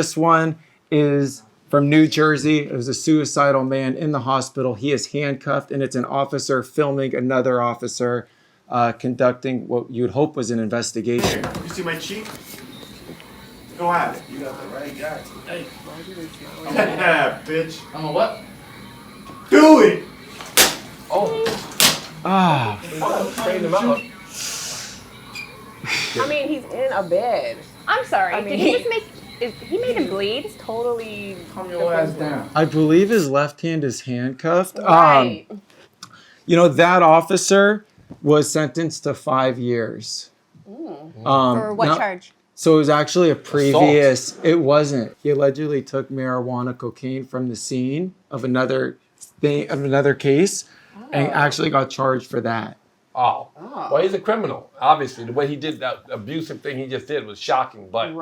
This one is from New Jersey. It was a suicidal man in the hospital. He is handcuffed, and it's an officer filming another officer conducting what you would hope was an investigation. You see my cheek? Go at it. You got the right guy. Hey. Yeah, bitch. I'm a what? Do it! Oh. Ah. Straighten him out. I mean, he's in a bed. I'm sorry. I mean, did he just make? He made him bleed? He's totally. Calm your ass down. I believe his left hand is handcuffed. Right. You know, that officer was sentenced to 5 years. For what charge? So it was actually a previous, it wasn't. He allegedly took marijuana cocaine from the scene of another case and actually got charged for that. Oh. Well, he's a criminal. Obviously, the way he did that abusive thing he just did was shocking, but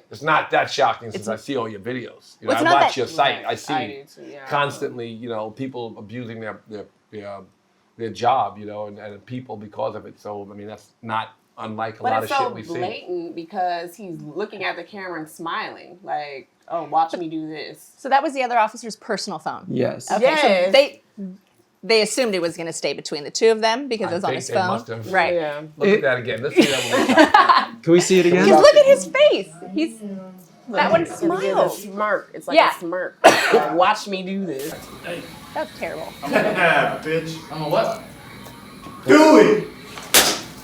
it's not that shocking since I see all your videos. You know, I watch your site. I see constantly, you know, people abusing their job, you know, and people because of it. So, I mean, that's not unlike a lot of shit we see. But it's so blatant because he's looking at the camera and smiling, like, oh, watch me do this. So that was the other officer's personal phone? Yes. Okay, yes. So they assumed it was going to stay between the two of them because it was on his phone. Must have. Right. Yeah. Look at that again. Let's see that one more time. Can we see it again? Because look at his face. He's that one It's a smiles. smirk. It's like Yeah. a smirk. Like, watch me do this. That's terrible. Yeah, bitch. I'm a what? Do it!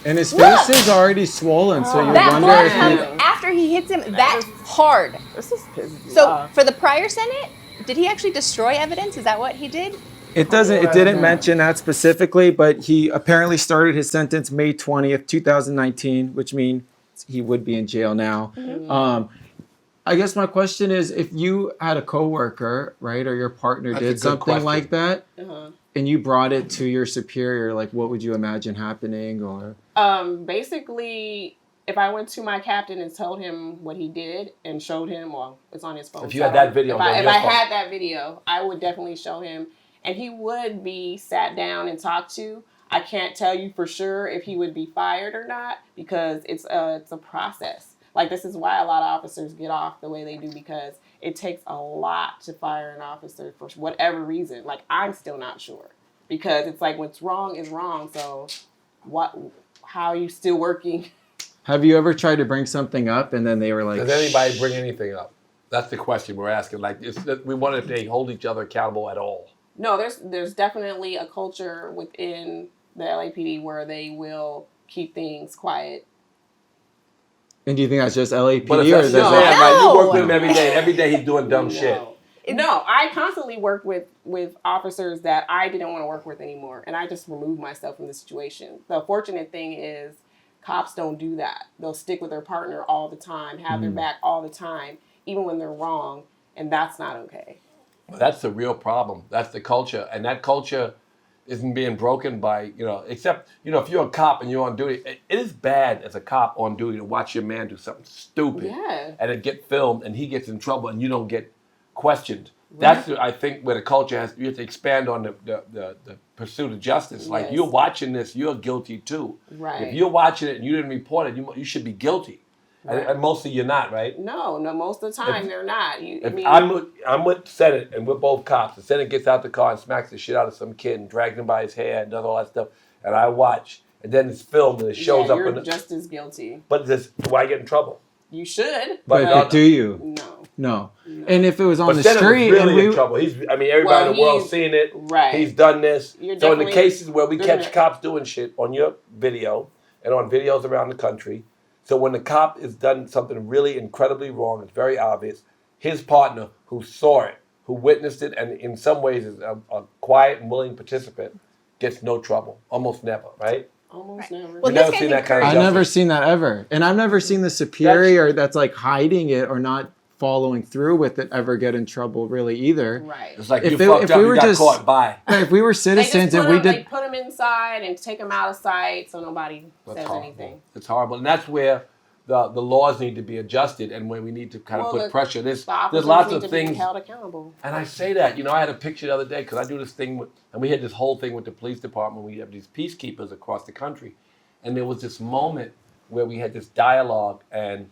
And his face is already swollen, so you That wonder blood if comes after he hits him that hard. This is pissing me So off. for the prior Senate, did he actually destroy evidence? Is that what he did? It didn't mention that specifically, but he apparently started his sentence May 20th, 2019, which means he would be in jail now. I guess my question is, if you had a coworker, right, or your partner That's a did good something question. like that, and you brought it to your superior, like, what would you imagine happening? Or Basically, if I went to my captain and told him what he did and showed him, well, it's on his phone. If you had that video, if I had that video, I would definitely show him, and he would be sat down and talked to. I can't tell you for sure if he would be fired or not because it's a process. Like, this is why a lot of officers get off the way they do, because it takes a lot to fire an officer for whatever reason. Like, I'm still not sure, because it's like what's wrong is wrong. So how are you still working? have you ever tried to bring something up and then they were like, Does anybody bring anything up? That's the question we're asking. Like, we wonder if they hold each other accountable at all. No, there's definitely a culture within the LAPD where they will keep things quiet. and do you think that's just LAPD But if or that's does just that? right, you work with him every day. Every day he's doing dumb shit. No, I constantly work with officers that I didn't want to work with anymore, and I just removed myself from the situation. The fortunate thing is cops don't do that. They'll stick with their partner all the time, have their back all the time, even when they're wrong, and that's not okay. That's the real problem. That's the culture. And that culture isn't being broken by, except, if you're a cop and you're on duty, it is bad as a cop on duty to watch your man do something stupid. Yeah. And it get filmed and he gets in trouble and you don't get questioned. That's, I think, where the culture you have to expand on the pursuit of justice. Like, you're watching this, you're guilty too. Right. If you're watching it and you didn't report it, you should be guilty. Right. And mostly you're not, right? No, most of the time they're not. I'm with Senate and we're both cops. The Senate gets out the car and smacks the shit out of some kid and drags him by his hair and does all that stuff. And I watch. And then it's filmed and it shows up. You're just as guilty. But do I get in trouble? You should. But do you? No. And if it was on the street, was really in trouble. Everybody in the world's seen it. Right. He's done this. So in the cases where we catch gonna- cops doing shit on your video and on videos around the country, so when the cop has done something really incredibly wrong, it's very obvious, his partner who saw it, who witnessed it, and in some ways is a quiet and willing participant, gets no trouble. Almost never, right? Almost never. Well, You've never seen that kind of I've justice. never seen that ever. And I've never seen the superior that's like hiding it or not following through with it ever get in trouble really either. Right. It's like If you it- fucked if up, we you were got just- caught, bye. If we were citizens and we They did, put them inside and take them out of sight so nobody says anything. It's horrible. And that's where the laws need to be adjusted and where we need to kind of put pressure. There's lots of things. Be held accountable. And I say that, I had a picture the other day because I do this thing and we had this whole thing with the police department. We have these peacekeepers across the country. And there was this moment where we had this dialogue and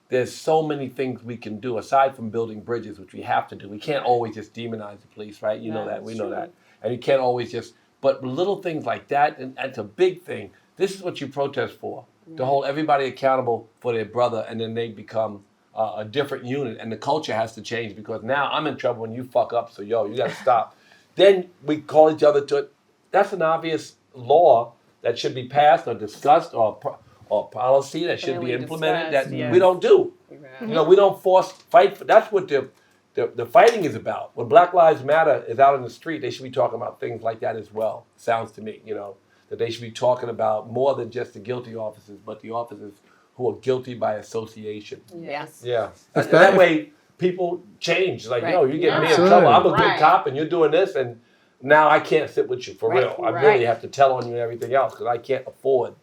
there's so many things we can do aside from building bridges, which we have to do. We can't always just demonize the police, right? You know that. We know that. And you can't always just, but little things like that, and it's a big thing. This is what you protest for, to hold everybody accountable for their brother, and then they become a different unit, and the culture has to change, because now I'm in trouble when you fuck up, so yo, you gotta stop. Then we call each other to it. That's an obvious law that should be passed or discussed, or policy that should be implemented that we don't do. You know, we don't fight. That's what the fighting is about. When Black Lives Matter is out in the street, they should be talking about things like that as well. Sounds to me, you know, that they should be talking about more than just the guilty officers, but the officers who are guilty by association. Yes. Yeah. That way people change. Like, yo, you get me in trouble. I'm a good cop and you're doing this, and now I can't sit with you for real. I really have to tell on you and everything else, because I can't afford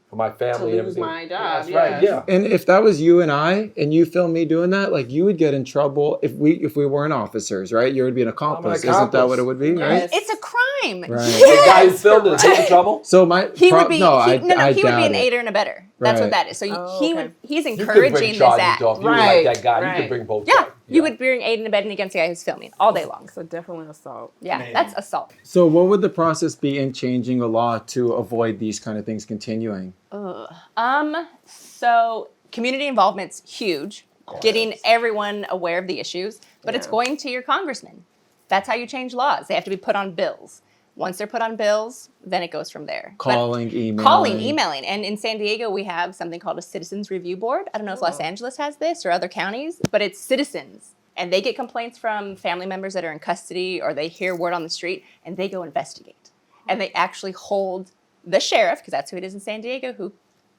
for my family to and lose everything. my job. That's right, yeah. And if that was you and I, and you filmed me doing that, like, you would get in trouble if we weren't officers, right? You would be an accomplice. Isn't that what it would be, right? It's a crime. Right. The guy who filmed it is in trouble? So he would be an aider and abetter. That's what that is. So he's encouraging this act. Off. You like that guy. You could bring both. Yeah. You would bring aiding and abetting against the guy who's filming all day long. So definitely assault. Yeah, that's assault. So what would the process be in changing a law to avoid these kind of things continuing? So community involvement's huge. Getting everyone aware of the issues, but it's going to your congressman. That's how you change laws. They have to be put on bills. Once they're put on bills, then it goes from there. Calling, emailing. And in San Diego, we have something called a Citizens Review Board. I don't know if Los Angeles has this or other counties, but it's citizens. And they get complaints from family members that are in custody, or they hear word on the street, and they go investigate. And they actually hold the sheriff, because that's who it is in San Diego, who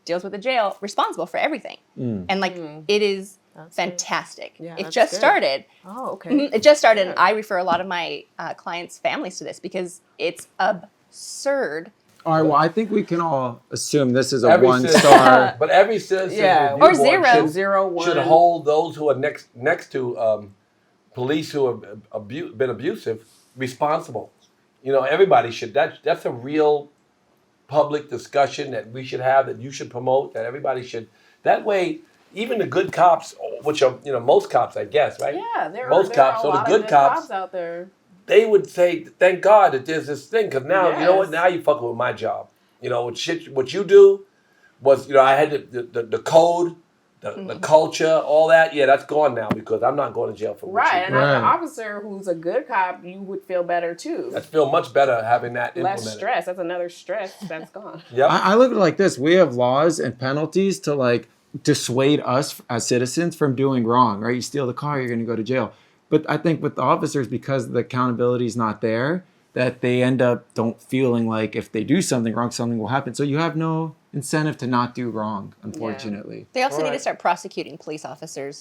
deals with the jail, responsible for everything. And it is fantastic. Yeah, it just started. Oh, okay. It just started, and I refer a lot of my clients' families to this because it's absurd. All right, well, I think we can all assume this is a one-star. But every citizen or zero. should hold those who are next to police who have been abusive responsible. You know, everybody should. That's a real public discussion that we should have, that you should promote, that everybody should. That way, even the good cops, which are, you know, most cops, I guess, right? Yeah, there most are cops. a So lot the good cops out there. They would say, "Thank God that there's this thing," because now you know what? Now you fucking with my job. You know what you do was, you know, I had the code, the culture, all that. Yeah, that's gone now, because I'm not going to jail for what you do. And as an officer who's a good cop, you would feel better too. I feel much better having that implemented. Less stress. That's another stress that's gone. Yeah, I look at it like this: we have laws and penalties to like dissuade us as citizens from doing wrong. Right? You steal the car, you're going to go to jail. But I think with the officers, because the accountability is not there, that they end up don't feeling like if they do something wrong, something will happen. So you have no incentive to not do wrong, unfortunately. They also need to start prosecuting police officers